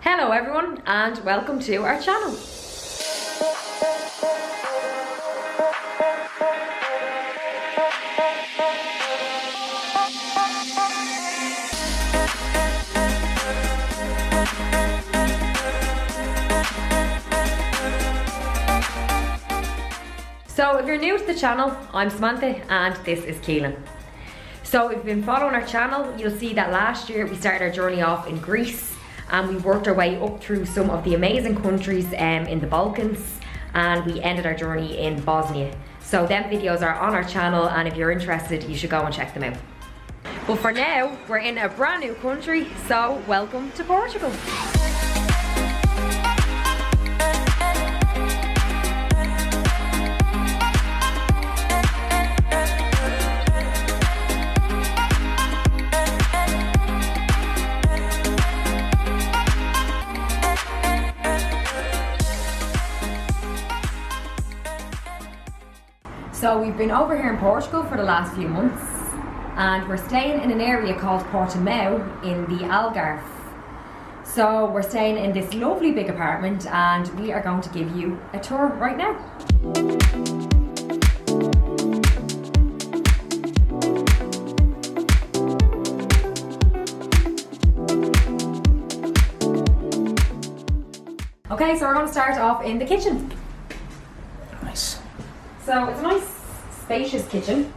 Hello everyone and welcome to our channel. So if you're new to the channel, I'm Samantha and this is Keelan. So if you've been following our channel, you'll see that last year we started our journey off in Greece and we worked our way up through some of the amazing countries in the Balkans, and we ended our journey in Bosnia. So them videos are on our channel, and if you're interested, you should go and check them out. But for now, we're in a brand new country, so welcome to Portugal. So we've been over here in Portugal for the last few months and we're staying in an area called Portimão in the Algarve. So we're staying in this lovely big apartment and we are going to give you a tour right now. Okay, so we're going to start off in the kitchen. Nice. So it's a nice spacious kitchen.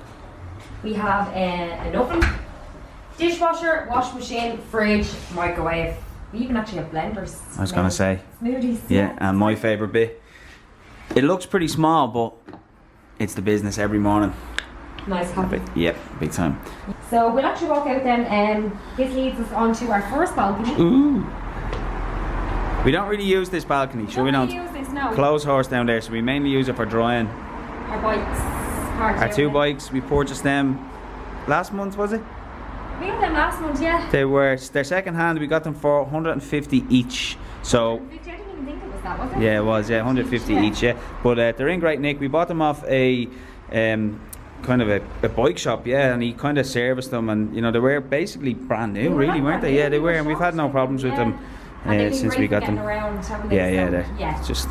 We have an oven, dishwasher, washing machine, fridge, microwave. We even actually have blenders. I was going to say. Smoothies. Yeah, and my favourite bit. It looks pretty small, but it's the business every morning. Nice coffee. Yep, big time. So we'll actually walk out then. This leads us onto our first balcony. Ooh. We don't really use this balcony, sure we don't? Use this, no. Clothes horse down there, so we mainly use it for drying. Our bikes. Our two bikes, we purchased them last month, was it? We got them last month, yeah. They're second hand, we got them for 150 each. So 150, I didn't even think it was that, was it? yeah, it was, yeah, 150 each, yeah. But they're in great nick. We bought them off a kind of a bike shop, yeah, and he kind of serviced them, and you know, they were basically brand new, really, weren't they? Yeah, they were, and we've had no problems with them since we got them. Around, Yeah, it's just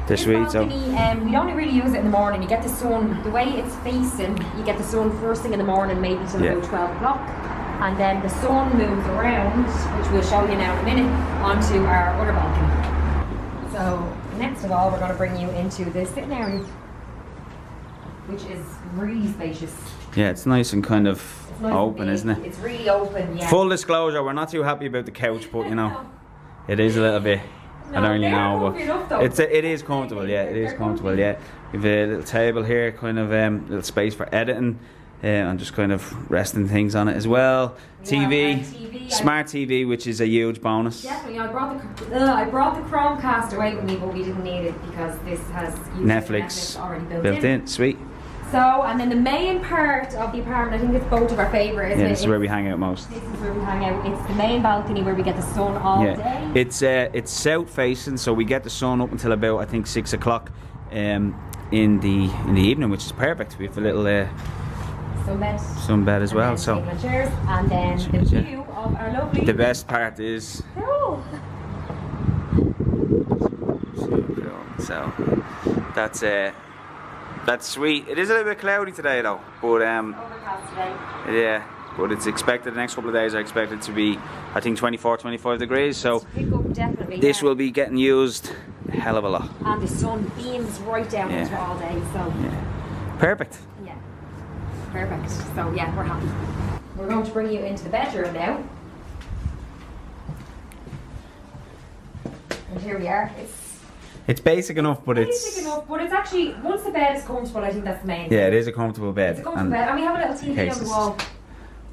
they're sweet. So we only really use it in the morning. You get the sun, the way it's facing, you get the sun first thing in the morning, maybe till about 12 o'clock, and then the sun moves around, which we'll show you now in a minute, onto our other balcony. So next of all, we're going to bring you into the sitting area, which is really spacious. Yeah, it's nice and kind of nice open, isn't it? It's really open, yeah. Full disclosure, we're not too happy about the couch, but you know, it is a little bit. No, I don't really know, but it is comfortable. comfortable. Yeah, it is comfortable. Yeah, we have a little table here, kind of little space for editing, and just kind of resting things on it as well. TV, smart TV, which is a huge bonus. Definitely, I brought the Chromecast away with me, but we didn't need it because this has Netflix already built in. Sweet. So, and then the main part of the apartment, I think it's both of our favourite, isn't it? This is where we hang out most. This is where we hang out. It's the main balcony where we get the sun all day. It's south facing, so we get the sun up until about, I think, 6 o'clock in the evening, which is perfect. We have a little sunbed as well. So chairs, and then the view of our lovely. The best part is. So that's sweet. It is a little bit cloudy today though, but overcast today. Yeah, but it's expected the next couple of days are expected to be, I think, 24, 25 degrees. So pick up definitely. This will be getting used a hell of a lot. And the sun beams right down into it all day, so perfect. Yeah, perfect. So yeah, we're happy. We're going to bring you into the bedroom now. And here we are. It's basic enough, but it's actually, once the bed is comfortable, I think that's the main thing. Yeah, it is a comfortable bed. It's a comfortable bed, and we have a little TV on the wall.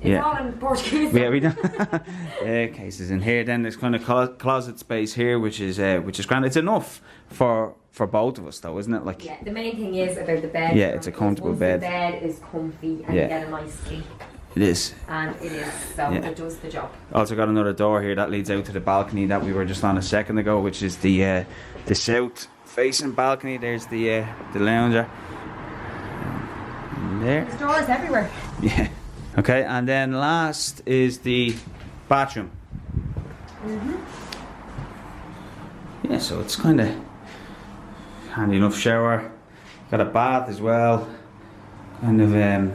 It's all in Portuguese. Yeah, we don't. Cases in here. Then there's kind of closet space here, which is grand. It's enough for both of us, though, isn't it? Like. Yeah, the main thing is about the bed. Yeah, it's a comfortable bed. The bed is comfy and you get a nice sleep. It is. And it is, so it does the job. Also got another door here that leads out to the balcony that we were just on a second ago, which is the south facing balcony. There's the lounger. And there. There's doors everywhere. Yeah. Okay, and then last is the bathroom. yeah, so it's kind of handy enough. Shower, got a bath as well, kind of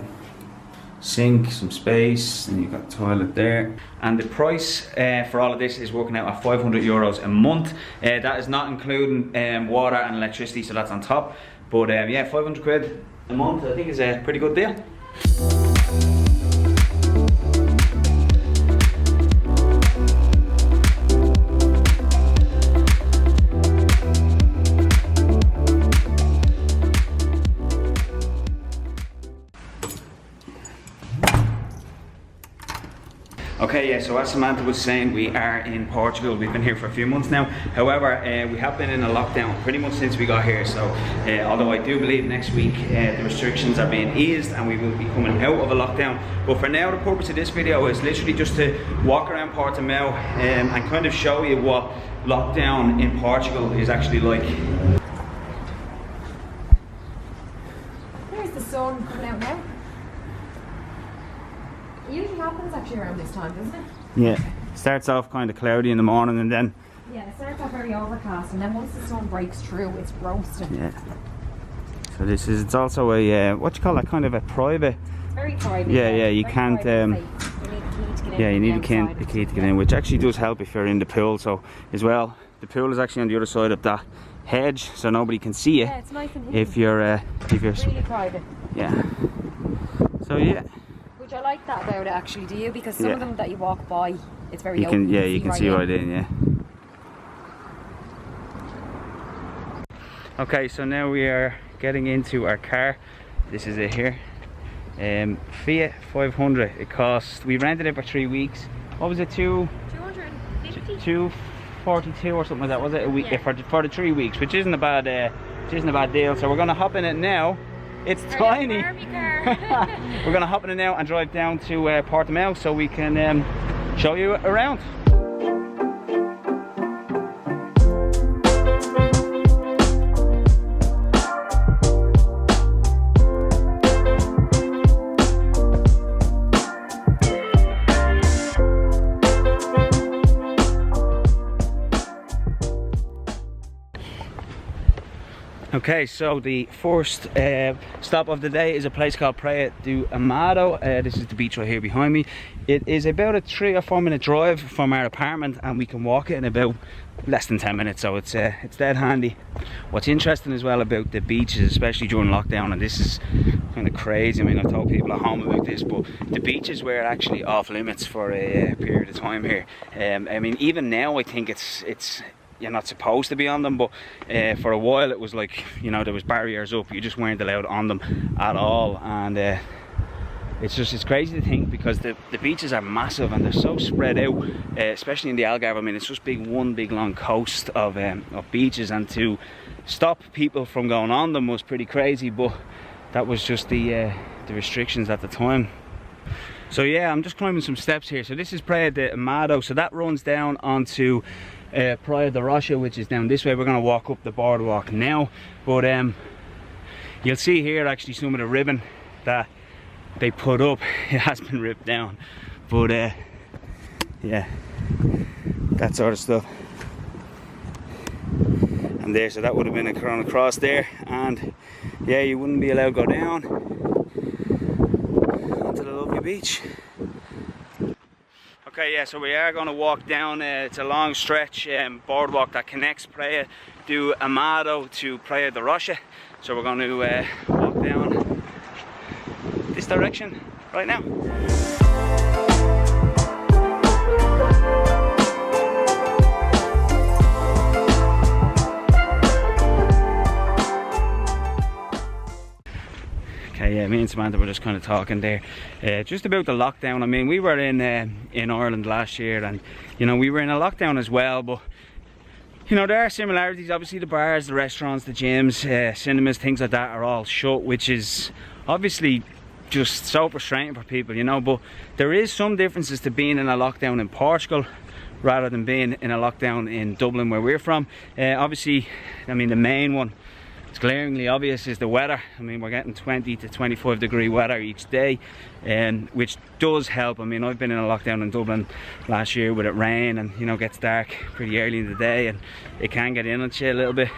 sink, some space, and you've got a toilet there. And the price for all of this is working out at €500 a month. That is not including water and electricity, so that's on top. But yeah, 500 quid a month I think is a pretty good deal. Okay, yeah, so as Samantha was saying, we are in Portugal. We've been here for a few months now. However, we have been in a lockdown pretty much since we got here. So, although I do believe next week the restrictions are being eased and we will be coming out of a lockdown. But for now, the purpose of this video is literally just to walk around Portimão and kind of show you what lockdown in Portugal is actually like. There's the sun coming out now. It usually happens actually around this time, doesn't it? Yeah, starts off kind of cloudy in the morning and then... Yeah, it starts off very overcast and then once the sun breaks through, it's roasting. Yeah. So this is, it's also a, what do you call that, kind of a private... Very private. Yeah, yeah, you very can't... You need a key to get in. Yeah, you need a key to get in, which actually does help if you're in the pool. So, as well, the pool is actually on the other side of that hedge, so nobody can see you. Yeah, it's nice and hidden. If you're really private. Yeah. So yeah. Which I like that about it actually, do you? Because some of them that you walk by, it's very you open. can, yeah, you can see right in, yeah. Okay, so now we are getting into our car. This is it here. Fiat 500. It cost, we rented it for 3 weeks. What was it, 250? 242 or something like that, was it? A week, yeah. For the 3 weeks, which isn't a bad deal. So we're gonna hop in it now. It's tiny. We're gonna hop in it now and drive down to Portimão so we can show you around. Okay, so the first stop of the day is a place called Praia Da Rocha. This is the beach right here behind me. It is about a 3 or 4 minute drive from our apartment and we can walk it in about less than 10 minutes, so it's dead handy. What's interesting as well about the beaches, especially during lockdown, and this is kind of crazy, I mean I've told people at home about this, but the beaches were actually off limits for a period of time here. I mean even now I think it's you're not supposed to be on them, but for a while it was like, you know, there was barriers up, you just weren't allowed on them at all. And it's crazy to think because the beaches are massive and they're so spread out, especially in the Algarve. I mean it's just one big long coast of beaches, and to stop people from going on them was pretty crazy, but that was just the restrictions at the time. So yeah, I'm just climbing some steps here. So this is Praia Da Rocha, so that runs down onto Praia Da Rocha, which is down this way. We're going to walk up the boardwalk now, but you'll see here actually some of the ribbon that they put up. It has been ripped down, but yeah, that sort of stuff. And there, so that would have been gone across there, and yeah, you wouldn't be allowed to go down onto the lovely beach. Okay, yeah, so we are going to walk down, it's a long stretch boardwalk that connects Praia Da Rocha to Praia Da Rocha. So we're going to walk down this direction right now. Okay, yeah, me and Samantha were just kind of talking there, just about the lockdown. I mean, we were in Ireland last year, and you know we were in a lockdown as well. But you know there are similarities. Obviously, the bars, the restaurants, the gyms, cinemas, things like that are all shut, which is obviously just so frustrating for people, you know. But there is some differences to being in a lockdown in Portugal rather than being in a lockdown in Dublin, where we're from. Obviously, I mean the main one, it's glaringly obvious is the weather. I mean, we're getting 20 to 25 degree weather each day, which does help. I mean, I've been in a lockdown in Dublin last year with it rain, and you know, gets dark pretty early in the day, and it can get in on you a little bit.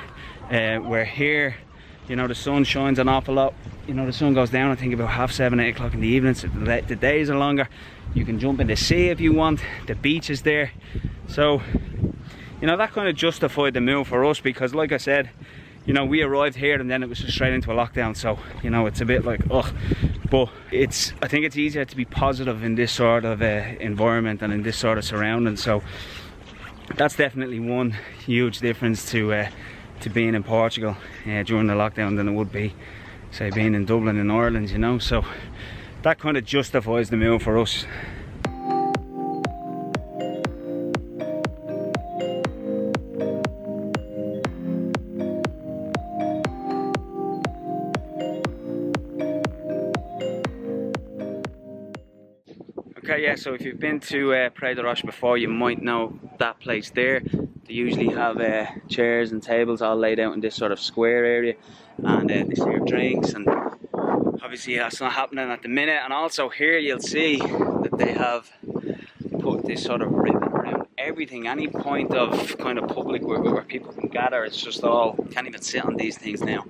We're here, you know, the sun shines an awful lot. You know, the sun goes down I think about 7:30, 8 o'clock in the evening, so the days are longer. You can jump in the sea if you want. The beach is there, so you know, that kind of justified the move for us, because like I said, you know, we arrived here and then it was just straight into a lockdown. So you know, it's a bit like ugh, but I think it's easier to be positive in this sort of environment and in this sort of surroundings. So that's definitely one huge difference to being in Portugal during the lockdown than it would be, say, being in Dublin in Ireland, you know. So that kind of justifies the move for us. Okay, yeah, so if you've been to Praia Da Rocha before, you might know that place there. They usually have chairs and tables all laid out in this sort of square area, and they serve drinks, and obviously that's not happening at the minute. And also here you'll see that they have put this sort of ribbon around everything. Any point of kind of public where people can gather, it's just all, can't even sit on these things now.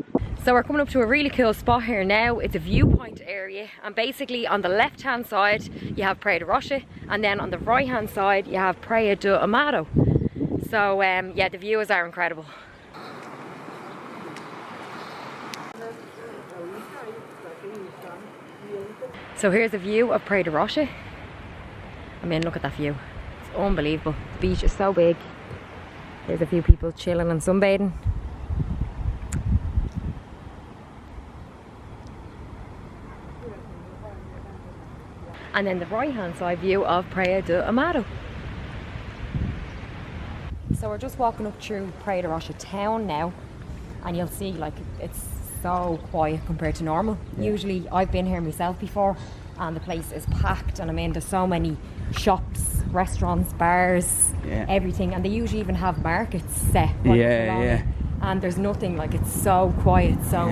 So we're coming up to a really cool spot here now. It's a viewpoint area, and basically on the left hand side you have Praia Da Rocha, and then on the right hand side you have Praia da Amado. So yeah, the views are incredible. So here's a view of Praia Da Rocha. I mean, look at that view. It's unbelievable. The beach is so big. There's a few people chilling and sunbathing. And then the right hand side view of Praia da Amado. So we're just walking up through Praia Da Rocha town now, and you'll see like it's so quiet compared to normal. Yeah. Usually I've been here myself before and the place is packed, and I mean there's so many shops, restaurants, bars, everything, and they usually even have markets set and there's nothing, like it's so quiet. So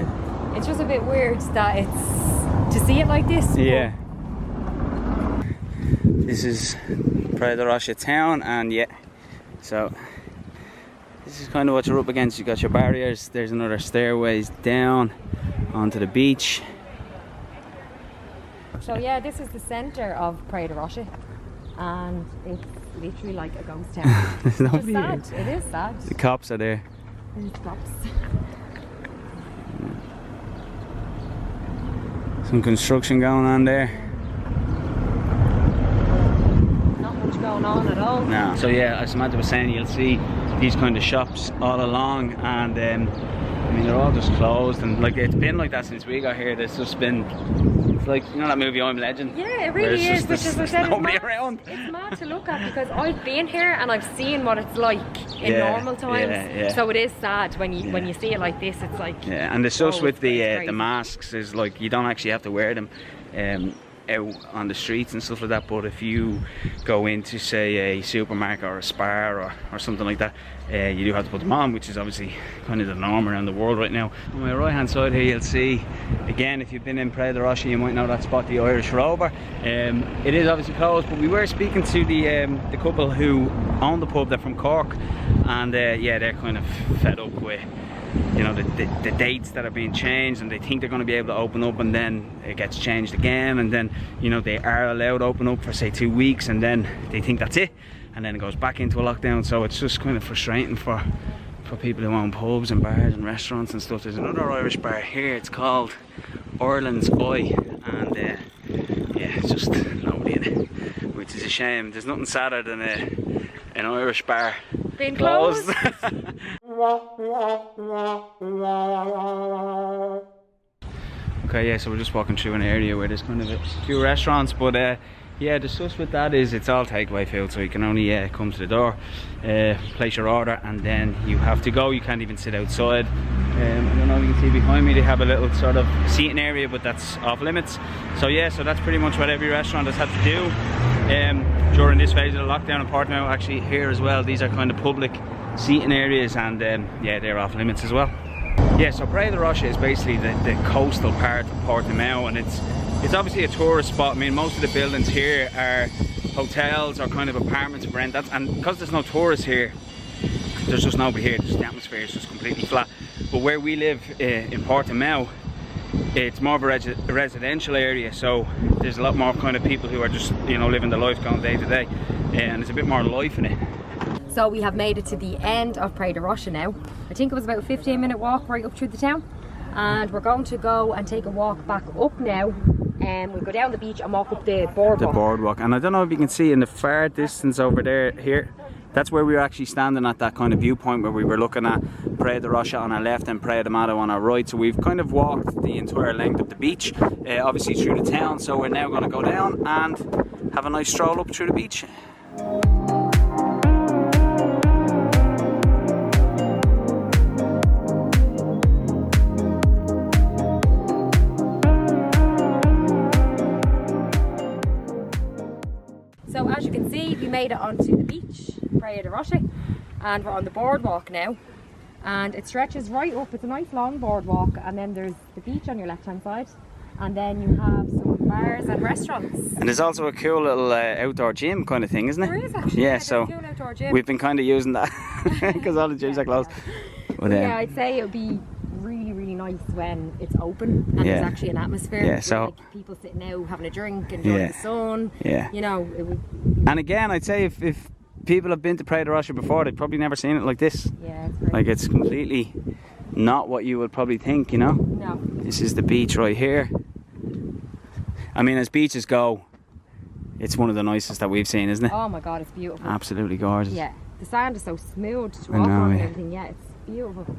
it's just a bit weird that it's to see it like this. Yeah. This is Praia Da Rocha town, and so this is kind of what you're up against. You got your barriers, there's another stairways down onto the beach. So yeah, this is the centre of Praia Da Rocha, and it's literally like a ghost town. There's nobody here. here. It is sad. The cops are there. There's cops. Some construction going on there. Going on at all. No. So yeah, as Samantha was saying, you'll see these kind of shops all along, and I mean they're all just closed, and like it's been like that since we got here. There's just been, it's like, you know that movie I'm Legend? Yeah, it really is, which is, I said, nobody around. It's mad to look at, because I've been here and I've seen what it's like in normal times. So it is sad when you see it like this. It's like, and the stuff with the masks is like you don't actually have to wear them out on the streets and stuff like that, but if you go into, say, a supermarket or a Spar or something like that, you do have to put them on, which is obviously kind of the norm around the world right now. On my right hand side here you'll see, again, if you've been in Praia Da Rocha you might know that spot, the Irish Rover. It is obviously closed, but we were speaking to the couple who own the pub. They're from Cork, and yeah, they're kind of fed up with, you know, the dates that are being changed, and they think they're going to be able to open up and then it gets changed again, and then, you know, they are allowed to open up for say 2 weeks and then they think that's it, and then it goes back into a lockdown. So it's just kind of frustrating for people who own pubs and bars and restaurants and stuff. There's another Irish bar here, it's called Ireland's Eye, and yeah, it's just nobody in it, which is a shame. There's nothing sadder than an Irish bar being closed. Okay, yeah, so we're just walking through an area where there's kind of a few restaurants, but yeah, the sus with that is it's all takeaway food, so you can only come to the door, place your order, and then you have to go. You can't even sit outside. I don't know if you can see behind me, they have a little sort of seating area, but that's off limits. So yeah, so that's pretty much what every restaurant has had to do during this phase of the lockdown in Portimão. Actually here as well, these are kind of public seating areas, and yeah, they're off limits as well. Yeah, so Praia Da Rocha is basically the coastal part of Portimão, and it's obviously a tourist spot. I mean, most of the buildings here are hotels or kind of apartments for rent. And because there's no tourists here, there's just nobody here. The atmosphere is just completely flat. But where we live in Portimão, it's more of a residential area, so there's a lot more kind of people who are just, you know, living the life, going day to day, and there's a bit more life in it. So we have made it to the end of Praia Da Rocha now. I think it was about a 15-minute walk right up through the town, and we're going to go and take a walk back up now, and we'll go down the beach and walk up the boardwalk. The boardwalk, and I don't know if you can see in the far distance over there, here, that's where we were actually standing at that kind of viewpoint where we were looking at Praia Da Rocha on our left and Praia da Mato on our right. So we've kind of walked the entire length of the beach, obviously through the town. So we're now going to go down and have a nice stroll up through the beach. So as you can see, we made it onto the beach, Praia Da Rocha, and we're on the boardwalk now. And it stretches right up. It's a nice long boardwalk, and then there's the beach on your left hand side, and then you have some bars and restaurants. And there's also a cool little outdoor gym kind of thing, isn't it? There is actually. Yeah, so a cool outdoor gym. we've been kind of using that because all the gyms are closed. But, yeah, I'd say it would be really nice when it's open and there's actually an atmosphere. Yeah, so like people sitting out having a drink, enjoying the sun. Yeah. You know, it would. And again, I'd say if people have been to Praia Da Rocha before, they've probably never seen it like this. Yeah, it's great. Like, it's completely not what you would probably think, you know? No. This is the beach right here. I mean, as beaches go, it's one of the nicest that we've seen, isn't it? Oh my god, it's beautiful. Absolutely gorgeous. Yeah, the sand is so smooth to walk on and everything. Yeah, it's beautiful.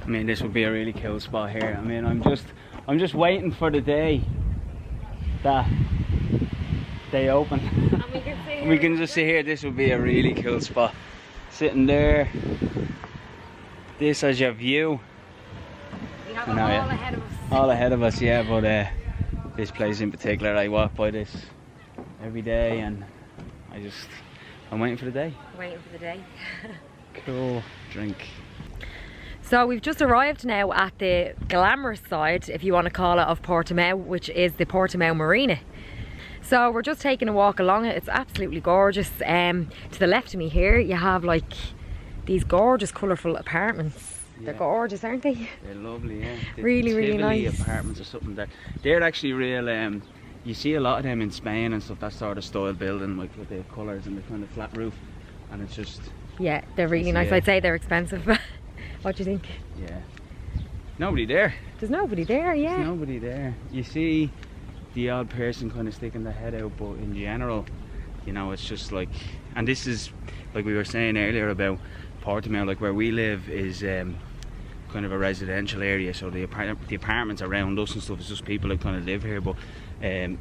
I mean, this would be a really cool spot here. I mean, I'm just waiting for the day that they open. And we can see we can just sit here. This would be a really cool spot. Sitting there. This as your view. We have it all ahead of us. All ahead of us, yeah. But this place in particular, I walk by this every day, and I'm waiting for the day. Waiting for the day. Cool drink. So we've just arrived now at the glamorous side, if you want to call it, of Portimão, which is the Portimão Marina. So we're just taking a walk along it. It's absolutely gorgeous. To the left of me here, you have like these gorgeous, colourful apartments. Yeah. They're gorgeous, aren't they? They're lovely, yeah. Really nice. Apartments or something there. They're actually real. You see a lot of them in Spain and stuff. That sort of style building, like with the colours and the kind of flat roof, and it's just. Yeah, they're really nice. I'd say they're expensive. What do you think? Yeah. Nobody there. There's nobody there, yeah. There's nobody there. You see the odd person kind of sticking their head out, but in general, you know, it's just like, and this is like we were saying earlier about Portimão, like where we live is kind of a residential area, so the apartments around us and stuff is just people that kind of live here. But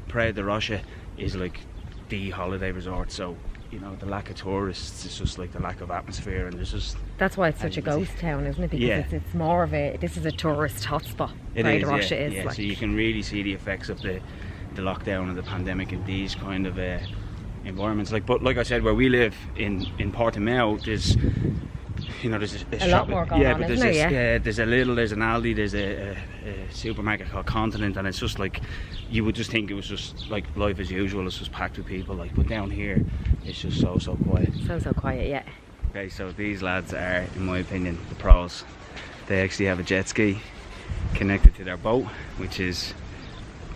Praia Da Rocha is like the holiday resort, so you know, the lack of tourists, it's just like the lack of atmosphere, and there's just... That's why it's such a ghost town, isn't it? Because it's more of a... This is a tourist hotspot. Praia Da Rocha is. Like, so you can really see the effects of the lockdown and the pandemic in these kind of environments. Like, but like I said, where we live in Portimão, there's... You know, there's a shop, lot more going on, but there's there's an Aldi, there's a supermarket called Continent, and it's just like, you would just think it was just like life as usual. It's just packed with people, like, but down here it's just so quiet. So quiet, yeah. Okay, so these lads are, in my opinion, the pros. They actually have a jet ski connected to their boat, which is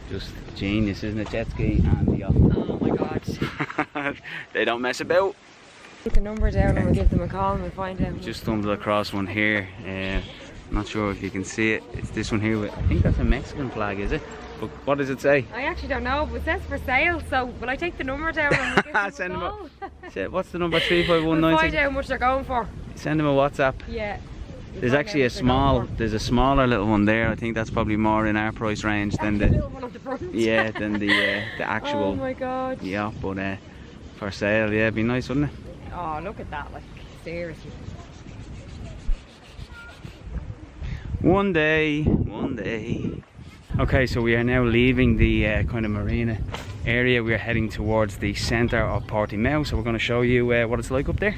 just genius, isn't it? Jet ski and the yacht. Oh my god. They don't mess about. Put the number down and we'll give them a call and we'll find out. Just stumbled across one here. I'm not sure if you can see it. It's this one here. I think that's a Mexican flag, is it? But what does it say? I actually don't know, but it says for sale. So will I take the number down and we'll give them Send a call? What's the number? 35196. We'll find out how much they're going for. Send them a WhatsApp. Yeah. There's actually a smaller little one there. I think that's probably more in our price range than the little one up the front. Yeah, than the actual. Oh my god. Yeah, but for sale, yeah, it'd be nice, wouldn't it? Oh, look at that, like, seriously. One day. Okay, so we are now leaving the kind of marina area. We are heading towards the centre of Portimão, so we're going to show you what it's like up there.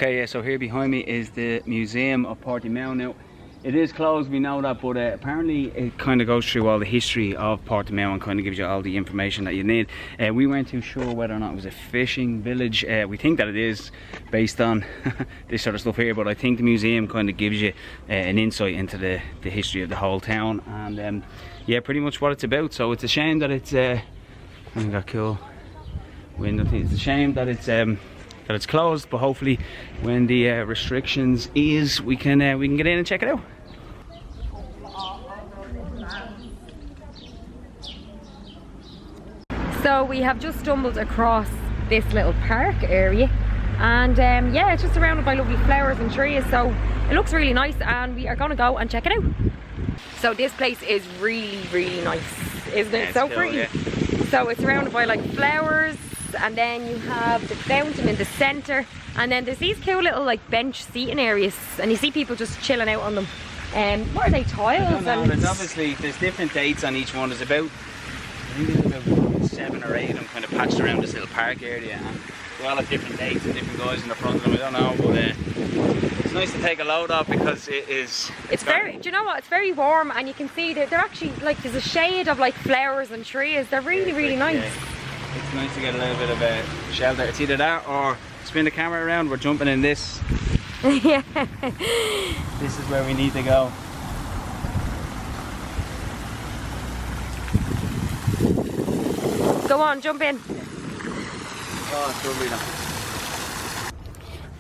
Okay, yeah, so here behind me is the Museum of Portimão. Now, it is closed, we know that, but apparently it kind of goes through all the history of Portimão and kind of gives you all the information that you need. We weren't too sure whether or not it was a fishing village. We think that it is, based on this sort of stuff here, but I think the museum kind of gives you an insight into the history of the whole town, and yeah, pretty much what it's about. So it's a shame that it's got cool window thing. It's a shame that it's closed, but hopefully when the restrictions ease, we can get in and check it out. So we have just stumbled across this little park area, and yeah, it's just surrounded by lovely flowers and trees, so it looks really nice, and we are going to go and check it out. So this place is really nice, isn't it? So pretty. Yeah. So it's surrounded by like flowers, and then you have the fountain in the centre, and then there's these cool little like bench seating areas, and you see people just chilling out on them. What are they, tiles? There's obviously, there's different dates on each one. There's about, I think there's about 7 or 8 of them kind of patched around this little park area, and they all have different dates and different guys in the front of them. I don't know, but it's nice to take a load off because it's very, do you know what, it's very warm, and you can see that they're actually like, there's a shade of like flowers and trees. They're really nice. Yeah. It's nice to get a little bit of a shelter. It's either that or spin the camera around. We're jumping in this. Yeah. This is where we need to go. Go on, jump in. Oh, it's lovely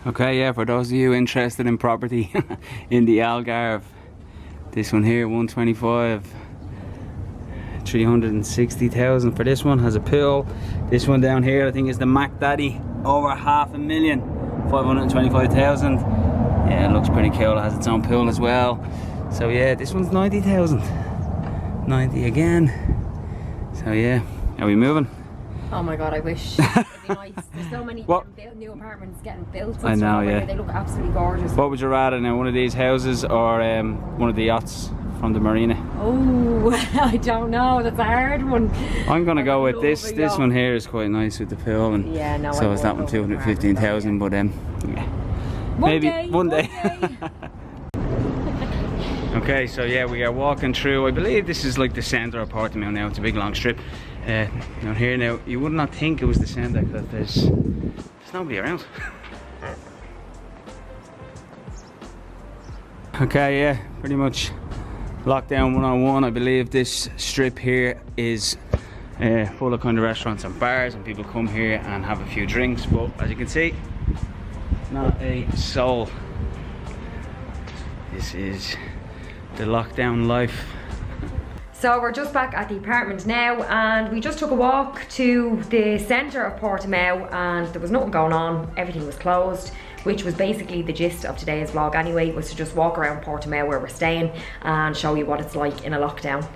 now. Okay, yeah, for those of you interested in property in the Algarve, this one here, 125. 360,000 for this one, has a pool. This one down here I think is the Mac Daddy, over 500,000, 525,000. Yeah, it looks pretty cool. It has its own pool as well. So yeah, this one's 90,000, 90 again. So yeah, are we moving? Oh my god, I wish. It'd be nice. There's so many new apartments getting built. I know, yeah. They look absolutely gorgeous. What would you rather now, one of these houses or one of the yachts from the Marina? Oh, I don't know. That's a hard one. I'm gonna go with this. This one here is quite nice with the pool, and yeah, no, so is that one, 215,000. But yeah, maybe one day. Okay, so yeah, we are walking through. I believe this is like the centre of Portimão now. It's a big long strip. Down here now, you would not think it was the centre because there's nobody around. Okay, yeah, pretty much lockdown 101. I believe this strip here is full of kind of restaurants and bars, and people come here and have a few drinks, but as you can see, not a soul. This is the lockdown life. So we're just back at the apartment now, and we just took a walk to the centre of Portimão, and there was nothing going on. Everything was closed, which was basically the gist of today's vlog anyway, was to just walk around Portimão where we're staying and show you what it's like in a lockdown.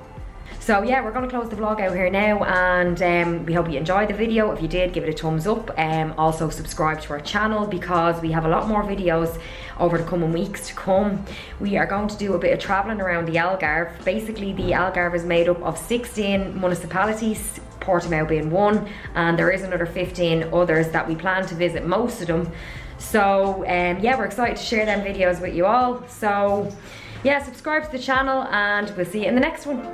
So yeah, we're going to close the vlog out here now, and we hope you enjoyed the video. If you did, give it a thumbs up. Also subscribe to our channel because we have a lot more videos over the coming weeks to come. We are going to do a bit of travelling around the Algarve. Basically, the Algarve is made up of 16 municipalities, Portimão being one, and there is another 15 others that we plan to visit, most of them. So yeah, we're excited to share them videos with you all. So yeah, subscribe to the channel, and we'll see you in the next one.